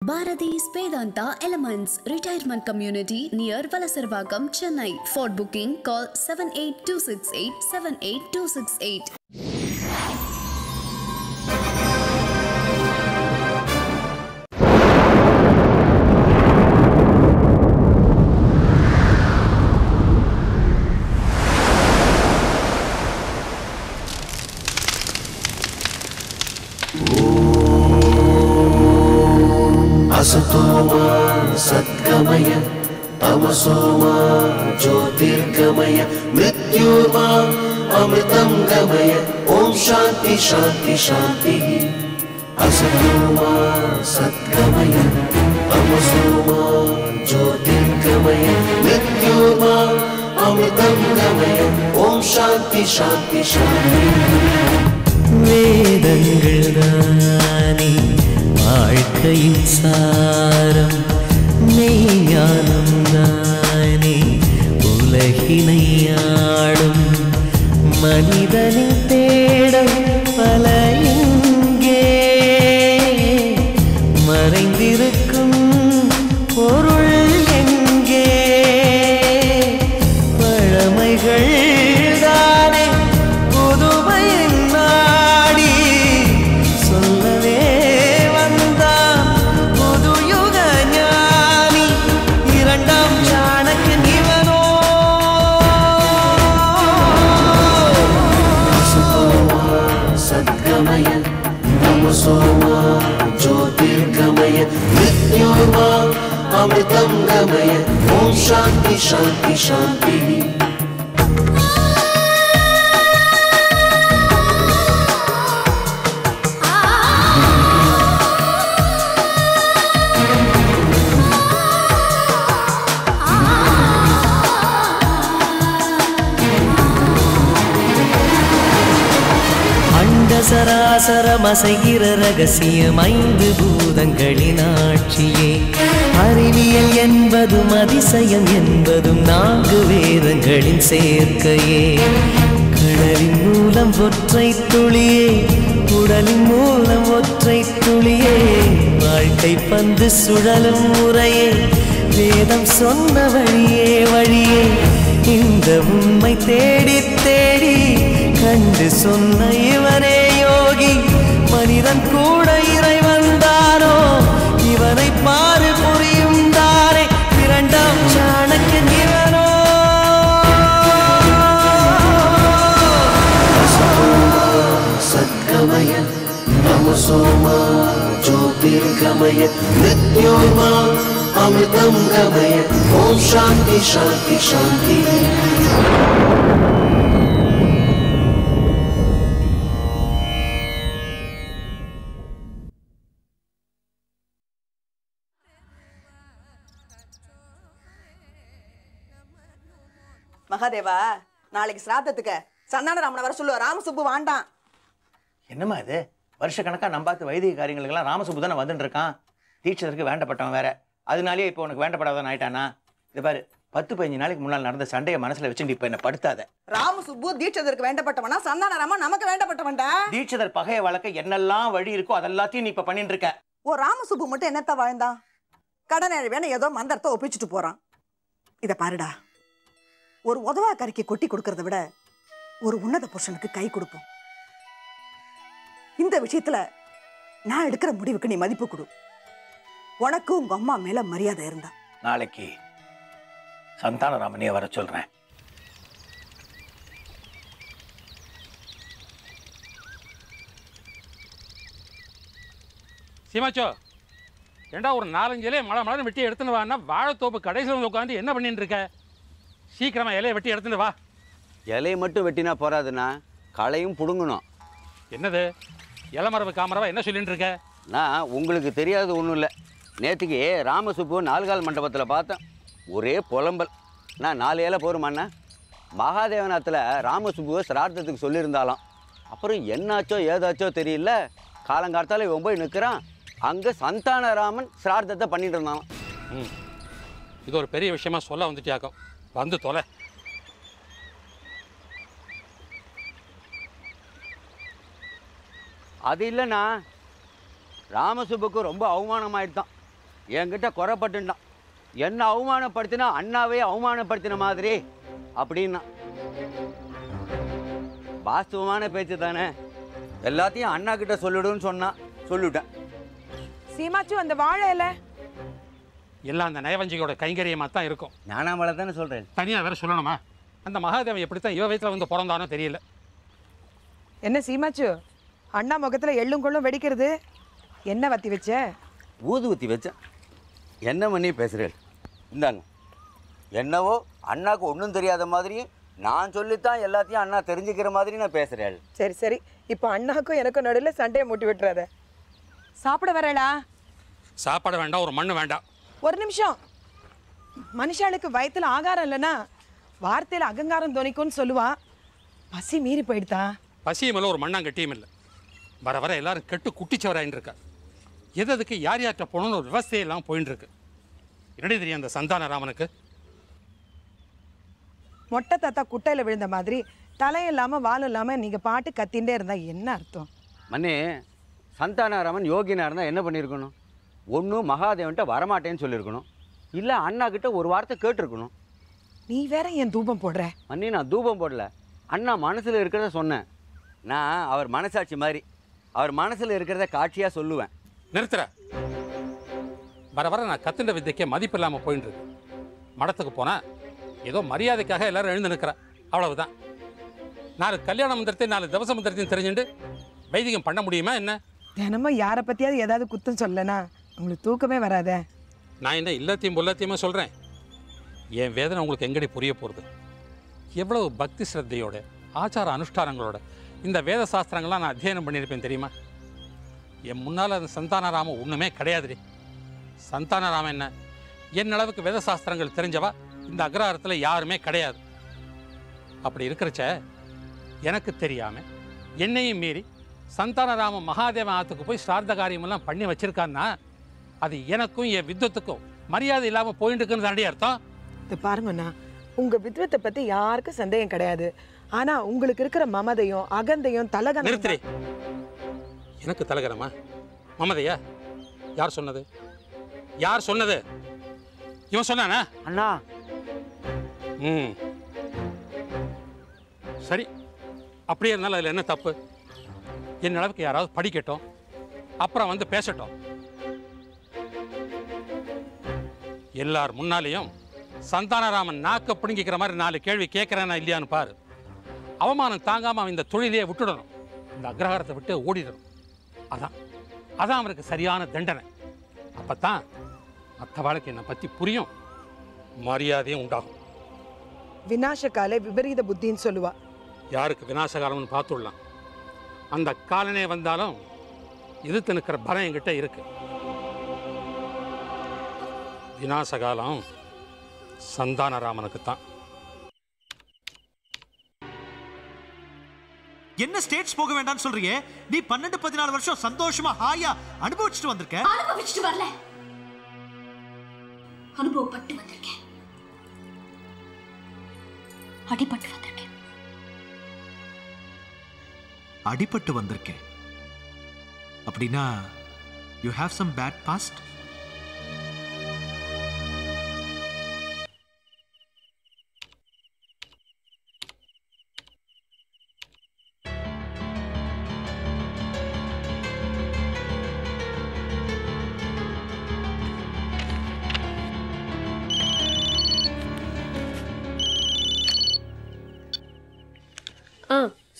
Bharati's Vedanta Elements Retirement Community near Valasarvagam, Chennai. For booking, call 78268 78268. असतोमा सद्गमय तमसोमा ज्योतिर्गमय मृत्योर्मा अमृतं गमय ओम शांति शांति शांति असतोमा सद्गमय तमसोमा ज्योतिर्गमय मृत्योर्मा अमृतं गमय ओम शांति शांति शांति वेदंगल दानी வாழ்க்கையின் சாரம் மெய்ஞானம் தானே உலகினை ஆளும் மனிதனின் தேடம் பல இங்கே மறைந்திருக்கும் பொருள் எங்கே பழமைகள் தானே புதுமையின் நாடி சொல்லவே तमसोमा ज्योतिर्गमय मृत्योर्मा अमृतं गमय ओम शांति शांति शांति சராசரமசைகிற ரகசியம் ஐந்து பூதங்களின் ஆட்சியே அறிவியல் என்பதும் அதிசயம் என்பதும் நான்கு வேதங்களின் சேர்க்கையே கடலின் மூலம் ஒற்றை துளியே உடலின் மூலம் ஒற்றை துளியே வாழ்க்கை பந்து சுழலும் முறையே வேதம் சொன்ன வழியே வழியே இந்த உண்மை தேடி தேடி கண்டு சொன்ன இவனே யோகி மனிதன் கூட இறைவன் தானோ இவனை பாரு புரியும் தானே இரண்டாம் சாணக்கியன் இவனோ सद्गमय तमसोमा ज्योतिर्गमय मृत्योर्मा अमृतं गमय ओम शांति शांति शांति மகாதேவா நாளைக்கு சிராதத்துக்கு சந்தான ராமனை வர சொல்லுவா. ராமசுப்பு வாண்டாம். என்னம்மா இது வருஷ கணக்கா நம்பாத்து வைதிக காரியங்களுக்கெல்லாம் ராமசுப்பு தானே வந்துட்டு இருக்கான். தீட்சதற்கு வேண்டப்பட்டவன் வேற, அதனாலேயே இப்போ உனக்கு வேண்டப்படாதவன் ஆயிட்டானா? இது பாரு, 10-15 நாளைக்கு முன்னால் நடந்த சண்டையை மனசுல வச்சுட்டு இப்ப என்ன படுத்தாத. ராமசுப்பு தீட்சதற்கு வேண்டப்பட்டவனா? சந்தான ராமன் நமக்கு வேண்டப்பட்டவன்டா. தீட்சதர் பகையை வளர்க்க என்னெல்லாம் வழி இருக்கோ அதெல்லாத்தையும் நீ இப்ப பண்ணிட்டு இருக்க. ஓ ராமசுப்பு மட்டும் என்னத்த வாழ்ந்தான்? கடன் வேணும் ஏதோ மந்திரத்தை ஒப்பிச்சுட்டு போறான். இத பாருடா, ஒரு உதவா கறிக்கு கொட்டி கொடுக்கறத விட ஒரு உன்னத புருஷனுக்கு கை கொடுப்போம். இந்த விஷயத்துல நான் எடுக்கிற முடிவுக்கு நீ மதிப்பு கொடு. உனக்கு உங்க அம்மா மேல மரியாதை இருந்தா நாளைக்கு சந்தானராமனையே வர சொல்றேன். சீமாச்சோ, ஏண்டா ஒரு 4-5 இலையை மழை வெட்டி எடுத்துன்னு வான்னா வாழைத்தோப்பு கடைசியில் வந்து உட்காந்து என்ன பண்ணிட்டு இருக்க? சீக்கிரமா இலையை வெட்டி எடுத்துட்டு வா. இலையை மட்டும் வெட்டினா போறாதுண்ணா, களையும் புடுங்கணும். என்னது இளமரவு காமரவா என்ன சொல்லிட்டு இருக்க? நான் உங்களுக்கு தெரியாது ஒன்றும் இல்லை. நேற்றுக்கு ராமசுப்பு 4 கால் மண்டபத்தில் பார்த்தேன், ஒரே புலம்பல். நான் 4 இலை போருமாண்ணா. மகாதேவநாத்தில் ராமசுப்புவை சிரார்த்தத்துக்கு சொல்லியிருந்தாலாம். அப்புறம் என்னாச்சோ ஏதாச்சோ தெரியல, காலங்காலத்தால் இவன் போய் நிற்கிறான். அங்கே சந்தானராமன் சிரார்த்தத்தை பண்ணிட்டு இருந்தான். இது ஒரு பெரிய விஷயமா சொல்ல வந்துட்டியாக்கும். வந்து தொலை. அது இல்லைண்ணா, ராமசுப்புக்கு ரொம்ப அவமானமாயிட்டான். என்கிட்ட குறைப்பட்டுட்டான். என்ன அவமானப்படுத்தினா அண்ணாவே அவமானப்படுத்தின மாதிரி அப்படின்னா. வாஸ்தவமான பேச்சு தானே. எல்லாத்தையும் அண்ணா கிட்ட சொல்லிடுன்னு சொன்னா சொல்லிட்டேன். சீமாச்சு அந்த வாழை இலை எல்லாம் அந்த நயவஞ்சியோட கைங்கரியமாக தான் இருக்கும். ஞானாமலை தானே சொல்கிறேன். தனியாக வேற சொல்லணுமா? அந்த மகாதேவன் எப்படித்தான் இவ வயத்தில் வந்து பிறந்தானோ தெரியல. என்ன சீமாச்சு அண்ணா முகத்துல எள்ளும் கொள்ளும் வெடிக்கிறது? என்ன வத்தி வச்ச? ஊதுவத்தி வச்சேன். என்ன பண்ணி பேசுகிறேன்? இந்தாங்க. என்னவோ அண்ணாக்கு ஒன்றும் தெரியாத மாதிரி நான் சொல்லித்தான் எல்லாத்தையும் அண்ணா தெரிஞ்சுக்கிற மாதிரி நான் பேசுகிறேன். சரி சரி, இப்போ அண்ணாக்கும் எனக்கும் நடுவில் சண்டையை மூட்டி விட்டுறாத. சாப்பிட வரலா? சாப்பாடு வேண்டாம், ஒரு மண்ணு வேண்டாம். ஒரு நிமிஷம். மனுஷாளுக்கு வயிற்றுல ஆகாரம் இல்லைன்னா வார்த்தையில் அகங்காரம் துணிக்கும்னு சொல்லுவா. பசி மீறி போயிடுதா? பசியும் இல்லை, ஒரு மண்ணாங்கட்டியும் இல்லை. வர வர எல்லாரும் கெட்டு குட்டிச்சவராயின்னு இருக்கா. எதுக்கு யார் யார்கிட்ட போகணும்னு ஒரு விவசாயெல்லாம் போயின்னு இருக்கு. என்னடி தெரியும் அந்த சந்தானராமனுக்கு? மொட்டை தாத்தா குட்டையில் விழுந்த மாதிரி தலையும் இல்லாமல் வாலும் இல்லாமல் நீங்கள் பாட்டு கத்தின்ண்டே இருந்தால் என்ன அர்த்தம்? மண்ணே, சந்தானாராமன் யோகினா இருந்தால் என்ன பண்ணியிருக்கணும்? ஒன்றும் மகாதேவன்ட்ட வரமாட்டேன்னு சொல்லியிருக்கணும், இல்லை அண்ணா கிட்ட ஒரு வார்த்தை கேட்டிருக்கணும். நீ வேற என் தூபம் போடுற. மண்ணி, நான் தூபம் போடல. அண்ணா மனசில் இருக்கிறத சொன்னேன். நான் அவர் மனசாட்சி மாதிரி அவர் மனசில் இருக்கிறத காட்சியாக சொல்லுவேன். நிறுத்துற. வர வர நான் கத்துண்ட வித்தைக்கே மதிப்பு இல்லாமல் போயின்னு இருக்கு. மடத்துக்கு போனால் ஏதோ மரியாதைக்காக எல்லாரும் எழுந்து நிற்கிறேன், அவ்வளவுதான். 4 கல்யாண மந்திரத்தையும் 4 தவச மந்திரத்தையும் தெரிஞ்சுட்டு வைதிகம் பண்ண முடியுமா என்ன? தினமும் யாரை பற்றியாவது ஏதாவது குத்தம் சொல்லனா உங்களுக்கு தூக்கமே வராதே. நான் என்ன இல்லத்தையும் புல்லத்தையுமே சொல்கிறேன். என் வேதனை உங்களுக்கு எங்கடி புரிய போகிறது? எவ்வளவு பக்தி ஸ்ரத்தையோட ஆச்சார அனுஷ்டானங்களோட இந்த வேத சாஸ்திரங்கள்லாம் நான் அத்தியனம் பண்ணியிருப்பேன் தெரியுமா? என் முன்னால் அந்த சந்தானராமன் ஒன்றுமே கிடையாதுடி. சந்தானராமன் என்ன, என் அளவுக்கு வேத சாஸ்திரங்கள் தெரிஞ்சவா இந்த அக்ரஹாரத்தில் யாருமே கிடையாது. அப்படி இருக்கிறச்ச எனக்கு தெரியாமல் என்னையும் மீறி சந்தானராமன் மகாதேவன் ஆற்றுக்கு போய் ஸ்ரார்த்த காரியமெல்லாம் பண்ணி வச்சிருக்கான்னா அது எனக்கும் என் வித்வத்துக்கும் மரியாதை இல்லாமல் போயிட்டு இருக்குன்னு தாண்டி அர்த்தம். இது பாருங்கண்ணா, உங்கள் வித்வத்தை பற்றி யாருக்கும் சந்தேகம் கிடையாது. ஆனால் உங்களுக்கு இருக்கிற மமதையும் அகந்தையும் தலகணம். நிறுத்திரி. எனக்கு தலகணமா மமதையா? யார் சொன்னது? யார் சொன்னது? இவன் சொன்னானா? அண்ணா. சரி, அப்படியே இருந்தாலும் அதில் என்ன தப்பு? என் அளவுக்கு யாராவது படிக்கட்டும், அப்புறம் வந்து பேசட்டும். எல்லார் முன்னாலேயும் சந்தானராமன் நாக்க பிடுங்கிக்கிற மாதிரி 4 கேள்வி கேட்குறானா இல்லையான்னு பாரு. அவமானம் தாங்காமல் அவன் இந்த தொழிலையே விட்டுடணும், இந்த அக்ரஹாரத்தை விட்டு ஓடிடணும். அதான் அவனுக்கு சரியான தண்டனை. அப்பத்தான் மற்ற வாழ்க்கை என்னை பற்றி புரியும், மரியாதையும் உண்டாகும். விநாசகாலே விபரீத புத்தின்னு சொல்லுவா. யாருக்கு விநாசகாலம்னு பார்த்துடலாம். அந்த காலனே வந்தாலும் எதிர்த்து நிற்கிற பலம் என்கிட்ட இருக்கு. விநாசகாலம் சந்தானராமனுக்கு தான். என்ன ஸ்டேட்ஸ் போக வேண்டாம்னு சொல்றியே? நீ 12-14 வருஷம் சந்தோஷமா ஹாயா அனுபவிச்சுட்டு வந்திருக்க. அனுபவிச்சுட்டு வரல, அனுபவப்பட்டு வந்திருக்கேன். அடிபட்டு வந்திருக்கேன். அடிபட்டு வந்திருக்கேன் அப்படின்னா you have some bad past.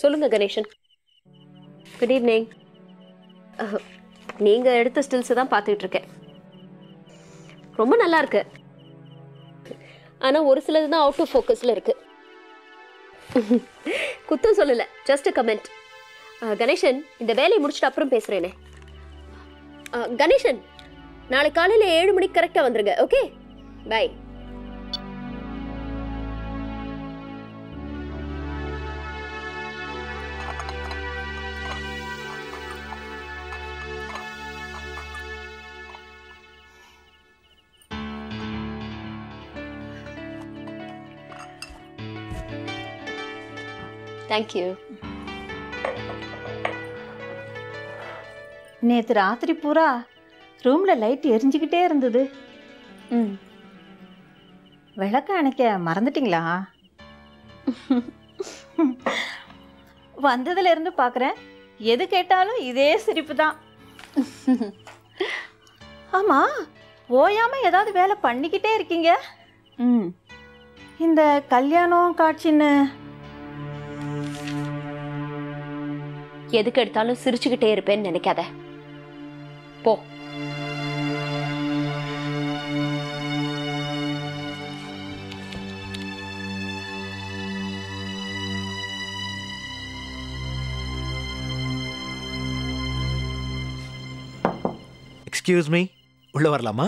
சொல்லுங்க கணேசன். Good evening. நீங்கள் எடுத்த ஸ்டில்ஸை தான் பார்த்துட்டு இருக்கேன். ரொம்ப நல்லா இருக்கு. ஆனால் ஒரு சிலது தான் அவுட் ஆஃப் ஃபோக்கஸில் இருக்கு. குத்தம் சொல்லலை, ஜஸ்ட் கமெண்ட். கணேசன், இந்த வேலையை முடிச்சுட்டு அப்புறம் பேசுகிறேனே. கணேசன், நாளை காலையில் 7 மணிக்கு கரெக்டாக வந்துருங்க. Okay, bye. தேங்க்யூ. நேற்று ராத்திரி பூரா ரூமில் லைட் எரிஞ்சுக்கிட்டே இருந்தது. ம். விளக்க அணைக்க மறந்துட்டீங்களா? வந்ததுலேருந்து பார்க்குறேன், எது கேட்டாலும் இதே சிரிப்பு தான். ஆமாம், ஓயாமல் ஏதாவது வேலை பண்ணிக்கிட்டே இருக்கீங்க. ம். இந்த கல்யாணம் காட்சின்னு எதுக்கு எடுத்தாலும் சிரிச்சுக்கிட்டே இருப்பேன்னு நினைக்காத. போ. எக்ஸ்கியூஸ் மீ, உள்ள வரலாமா?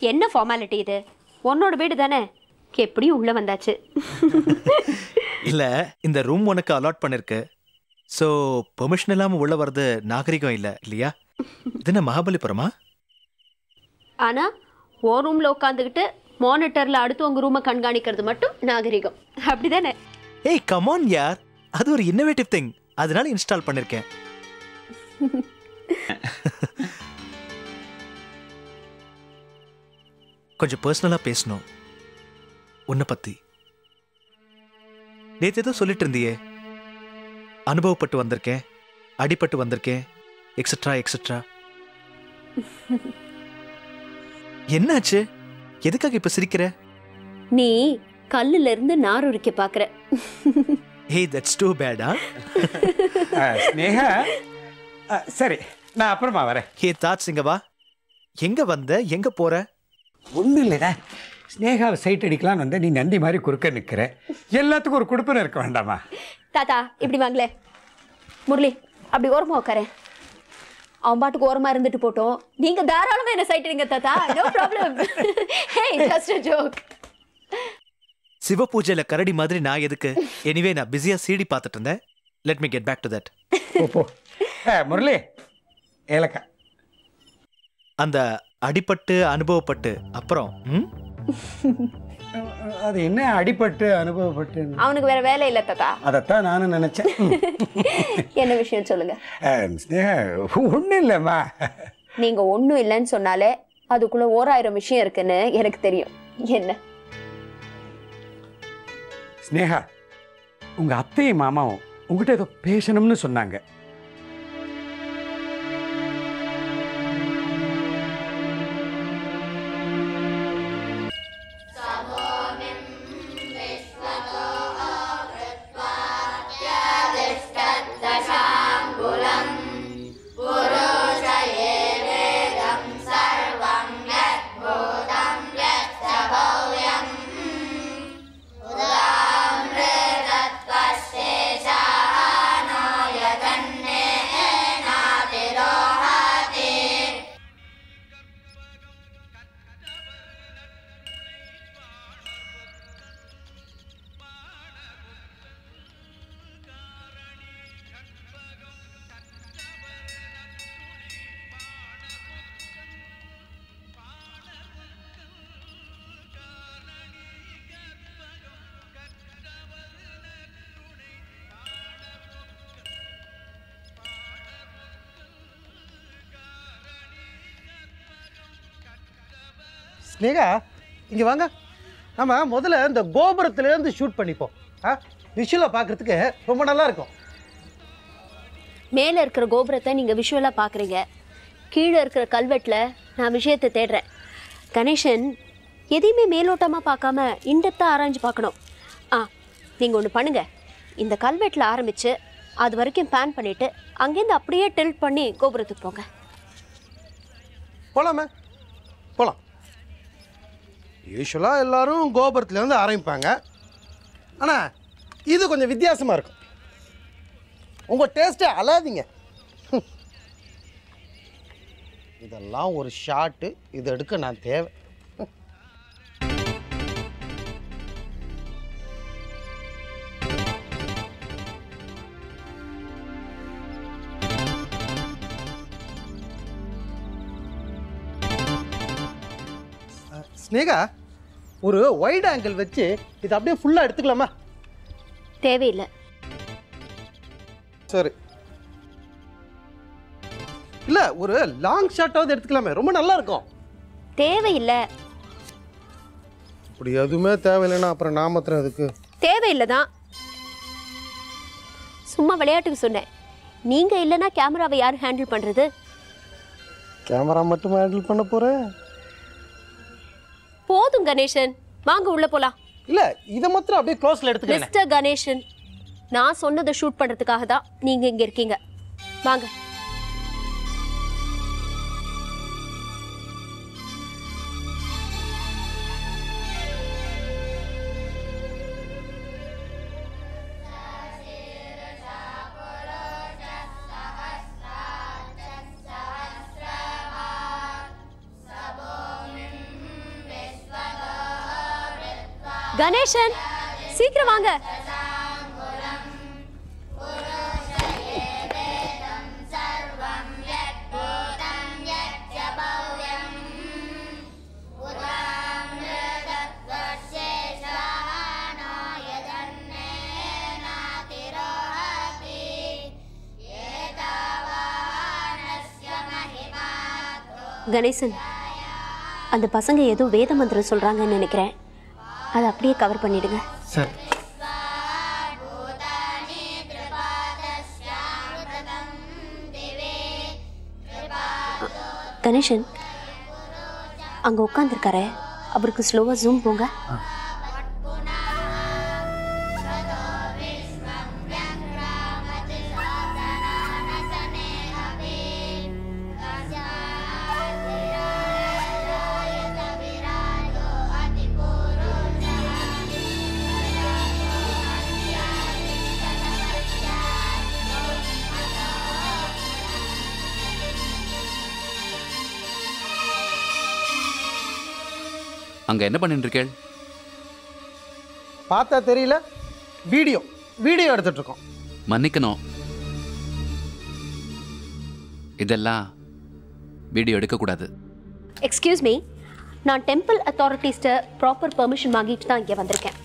என்ன ஃபார்மாலிட்டி இது? உன்னோட வீடு தானே, எப்படியும் உள்ள வந்தாச்சு. இல்ல, இந்த ரூம் உனக்கு அலாட் பண்ணிருக்கு. ஸோ பெர்மிஷன் இல்லாமல் உள்ள வர்றது நாகரிகம் இல்லை இல்லையா? இது என்ன மகாபலிபுரமா? ஆனா ஓ ரூம்ல உட்காந்துக்கிட்டு மானிட்டர்ல அடுத்தவங்க ரூமை கண்காணிக்கிறது மட்டும் நாகரிகம், அப்படிதானே? ஏய் கமான் யார், அது ஒரு இன்னோவேட்டிவ் திங், அதனால இன்ஸ்டால் பண்ணிருக்கேன். கொஞ்சம் பர்சனலா பேசணும் உன்னை பத்தி. நேத்து ஏதோ சொல்லிட்டு இருந்தியே, அனுபவப்பட்டு வந்திருக்கேன், அடிபட்டு வந்திருக்கேன், எக்ஸெட்ரா எக்ஸெட்ரா. என்னாச்சு? எதுக்காக இப்ப சிரிக்கிற? நீ கல்லுல இருந்து நார் உரிக்க பாக்குற. ஏய் தட்ஸ் டூ பேடா. ஸ்னேகா, சரி நான் அப்புறமா வரேன். ஹே தாட்ஸ், இங்க வா. எங்க வந்த, எங்க போற? ஒன்றும் இல்லைடா, ஸ்னேகாவை சைட் அடிக்கலான்னு வந்த, நீ நந்தி மாதிரி குறுக்க நிற்கிற. எல்லாத்துக்கும் ஒரு குடுப்பனை இருக்க வேண்டாமா? தாத்தா இப்படி வாங்களே. முரளி அப்படி ஓரமா உட்கார. அவன் பாட்டுக்கு ஓரமா இருந்துட்டு போட்டோம், நீங்க தாராளமா என்ன சைட் அடிங்க தாத்தா, no problem. Hey just a joke. Shiva பூஜையில கரடி மாதிரி நான் எதுக்கு? எனிவே நான் பிஸியா சிடி பார்த்துட்டு இருந்தேன். Let me get back to that. போ முரளி, ஏலக்கா. அந்த அடிபட்டு அனுபவப்பட்டு அப்புறம் அது என்ன அடிபட்டு அனுபவப்பட்டு? அவனுக்கு வேற வேலை இல்லை தாத்தா. அதைத்தான் நானும் நினைச்சேன். என்ன விஷயம் சொல்லுங்க. ஸ்னேகா ஒன்றும் இல்லைம்மா. நீங்க ஒன்றும் இல்லைன்னு சொன்னாலே அதுக்குள்ள 1000 விஷயம் இருக்குன்னு எனக்கு தெரியும். என்ன? ஸ்னேகா, உங்க அத்தையும் மாமாவும் உங்ககிட்ட ஏதோ பேசணும்னு சொன்னாங்க. ஸ்னேகா இங்கே வாங்க. நம்ம முதல்ல இந்த கோபுரத்துலேருந்து ஷூட் பண்ணிப்போம். விஷுவலாக பார்க்குறதுக்கு ரொம்ப நல்லா இருக்கும். மேலே இருக்கிற கோபுரத்தை நீங்கள் விஷுவலாக பார்க்குறீங்க, கீழே இருக்கிற கல்வெட்டில் நான் விஷயத்தை தேடுறேன். கணேசன் எதையுமே மேலோட்டமாக பார்க்காம இன்டெப்த்தாக ஆராய்ஞ்சு பார்க்கணும். நீங்கள் ஒன்று பண்ணுங்கள், இந்த கல்வெட்டில் ஆரம்பித்து அது வரைக்கும் பேன் பண்ணிவிட்டு அங்கேருந்து அப்படியே டில்ட் பண்ணி கோபுரத்துக்கு போங்க. போகலாமே, போகலாம். யூஸ்வலாக எல்லோரும் கோபுரத்துலேருந்து ஆரம்பிப்பாங்க, ஆனால் இது கொஞ்சம் வித்தியாசமாக இருக்கும். உங்கள் டேஸ்ட்டை அழாதீங்க. இதெல்லாம் ஒரு ஷாட்டு, இது எடுக்க நான் தேவை. ஸ்னேகா, ஒரு வைட் ஆங்கிள் வச்சு இது அப்படியே ஃபுல்லாக எடுத்துக்கலாமா? தேவையில்லை. சரி. இல்ல ஒரு லாங் ஷாட்டாவது எடுத்துக்கலாமே, ரொம்ப நல்லா இருக்கும். தேவையில்லை. இப்படி எதுவுமே தேவையில்லைன்னா அப்புறம் நாமத்திரம் அதுக்கு தேவையில்லை தான். சும்மா விளையாட்டுக்கு சொன்னேன். நீங்க இல்லைன்னா கேமராவை யார் ஹேண்டில் பண்றது? கேமரா மட்டும் ஹேண்டில் பண்ண போறேன். போதும் கணேசன், வாங்க உள்ள போலாம். இல்ல இத மாத்திரம் அப்படியே க்ளோஸ்ல எடுத்துக்கங்க. மிஸ்டர் கணேசன், நான் சொன்னதை ஷூட் பண்றதுக்காக தான் நீங்க இங்க இருக்கீங்க. வாங்க. கணேசன், சீக்கிரம் வாங்க. கணேசன், அந்த பசங்க ஏதோ வேத மந்திரம் சொல்றாங்கன்னு நினைக்கிறேன். அதை அப்படியே கவர் பண்ணிடுங்க. சரி. கணேசன், அங்க உட்காந்துருக்காரு, அவருக்கு ஸ்லோவா ஜூம் போங்க. அங்க என்ன பண்ணிட்டு இருக்கேள்? பார்த்தா தெரியல, வீடியோ எடுத்துட்டு இருக்கோம். மன்னிக்கணும், இதெல்லாம் வீடியோ எடுக்கக்கூடாது. எக்ஸ்கியூஸ் மீ, நான் டெம்பிள் அத்தாரிட்டிஸ்ட்ட ப்ராப்பர் பெர்மிஷன் வாங்கிட்டு தான் இங்கே வந்திருக்கேன்.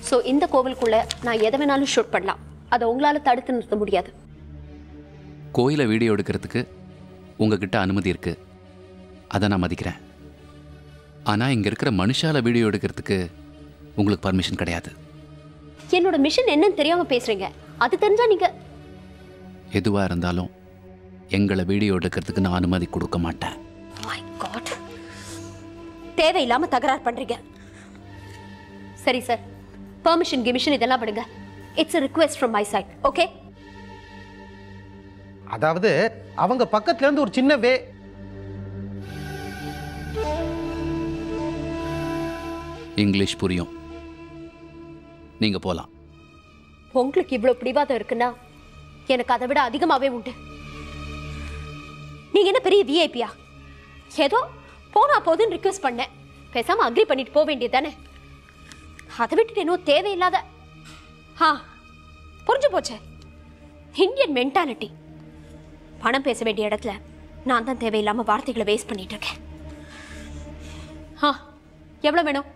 ஸோ இந்த கோவிலுக்குள்ளே நான் எதை வேணாலும் ஷூட் பண்ணலாம். அதை உங்களால் தடுத்து நிறுத்த முடியாது. கோயிலை வீடியோ எடுக்கிறதுக்கு உங்ககிட்ட அனுமதி இருக்கு, அதை நான் மதிக்கிறேன். ஆனால் இங்கே இருக்கிற மனுஷால வீடியோ எடுக்கிறதுக்கு உங்களுக்கு பர்மிஷன் கிடையாது. என்னோட மிஷன் என்னன்னு தெரியாமல் பேசுகிறீங்க. அது தெரிஞ்சா நீங்கள் எதுவாக இருந்தாலும் எங்களை வீடியோ எடுக்கிறதுக்கு நான் அனுமதி கொடுக்க மாட்டேன். மை காட், தேவையில்லாமல் தகராறு பண்ணுறீங்க. சரி சார், பெர்மிஷன் கிமிஷன் இதெல்லாம் விடுங்க. It's a request from my side, okay? அதாவது அவங்க பக்கத்துல இருந்து ஒரு சின்ன இங்கிலீஷ் புரியும், நீங்க போலாம். உங்களுக்கு இவ்வளவு பிடிவாதம் இருக்குன்னா எனக்கு அதை விட அதிகமாவே உண்டு. நீங்க என்ன பெரிய விஐபியா? ஏதோ போனா போதுன்னு ரிக்வெஸ்ட் பண்ணேன், பேசாம அக்ரி பண்ணிட்டு போக வேண்டியது தானே. அதை விட்டுட்டு என்ன தேவையில்லாத புரிஞ்சு போச்சே. Indian mentality. பணம் பேச வேண்டிய இடத்துல நான் தான் தேவையில்லாம வார்த்தைகளை வேஸ்ட் பண்ணிட்டு இருக்கேன். எவ்வளவு வேணும்?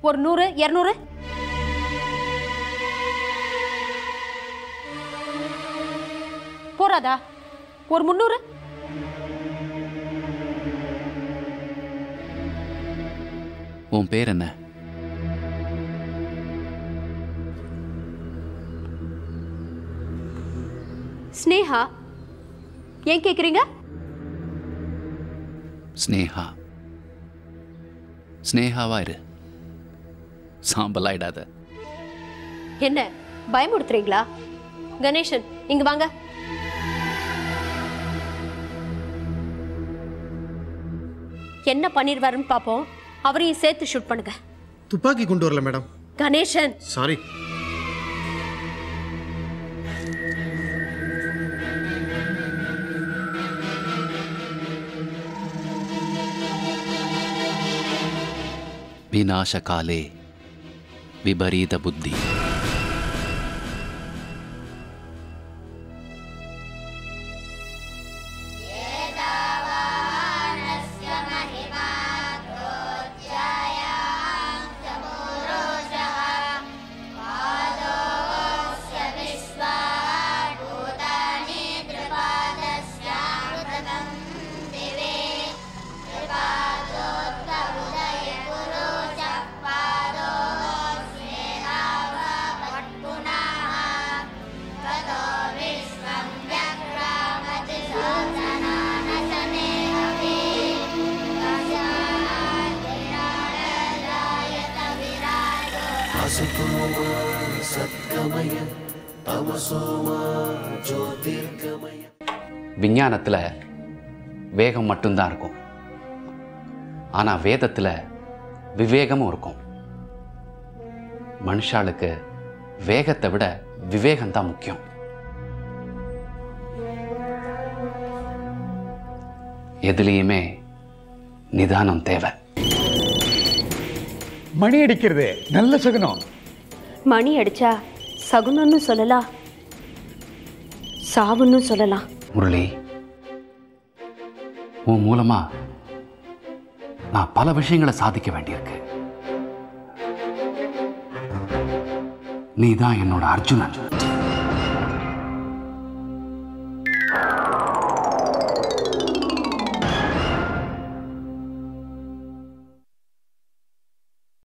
ஒரு 100, 200? போறாதா? ஒரு 300? உன் பேர் என்ன? ஸ்னேகா. ஏன் கேக்குறீங்க? ஸ்னேகா. ஸ்னேகாவா இரு, சாம்பலாயிடாத. என்ன பயமுடுத்துறீங்களா? கணேசன், இங்க வாங்க. என்ன பண்ணிடுவாருன்னு பாப்போம். அவரையும் சேர்த்து ஷூட் பண்ணுங்க. துப்பாக்கி கொண்டு வரல மேடம். கணேசன், சாரி. விநாசகாலே விபரீத புத்தி. असतो मा सद्गमय तमसो मा ज्योतिर्गमय. விஞ்ஞானத்தில் வேகம் மட்டும்தான் இருக்கும், ஆனால் வேதத்தில் விவேகமும் இருக்கும். மனுஷாளுக்கு வேகத்தை விட விவேகம்தான் முக்கியம். எதுலேயுமே நிதானம் தேவை. மணி அடிக்கிறது நல்ல சகுனம். மணி அடிச்சா சகுனம்னு சொல்லலாம், சாவுன்னு சொல்லலாம். முரளி, உன் மூலமா நான் பல விஷயங்களை சாதிக்க வேண்டியிருக்கு. நீ தான் என்னோட அர்ஜுனன்.